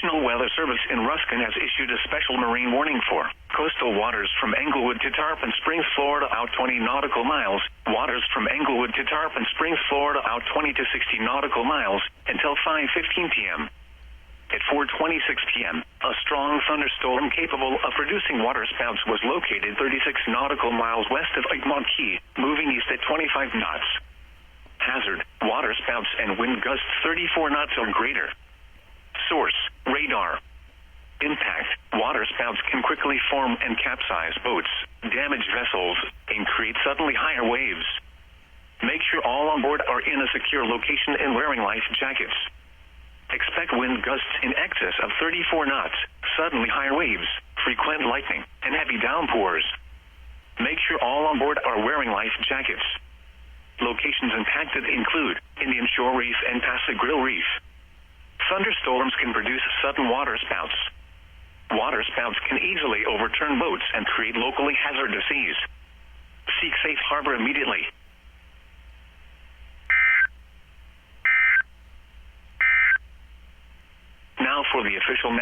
National Weather Service in Ruskin has issued a special marine warning for coastal waters from Englewood to Tarpon Springs, Florida, out 20 nautical miles. Waters from Englewood to Tarpon Springs, Florida, out 20 to 60 nautical miles until 5:15 p.m. At 4:26 p.m., a strong thunderstorm capable of producing waterspouts was located 36 nautical miles west of Egmont Key, moving east at 25 knots. Hazard: waterspouts and wind gusts 34 knots or greater. Source: radar. Impact: waterspouts can quickly form and capsize boats, damage vessels, and create suddenly higher waves. Make sure all on board are in a secure location and wearing life jackets. Expect wind gusts in excess of 34 knots, suddenly higher waves, frequent lightning, and heavy downpours. Make sure all on board are wearing life jackets. Locations impacted include Indian Shore Reef and Passagrille Reef. Thunderstorms can produce sudden waterspouts. Waterspouts can easily overturn boats and create locally hazardous seas. Seek safe harbor immediately. Now for the official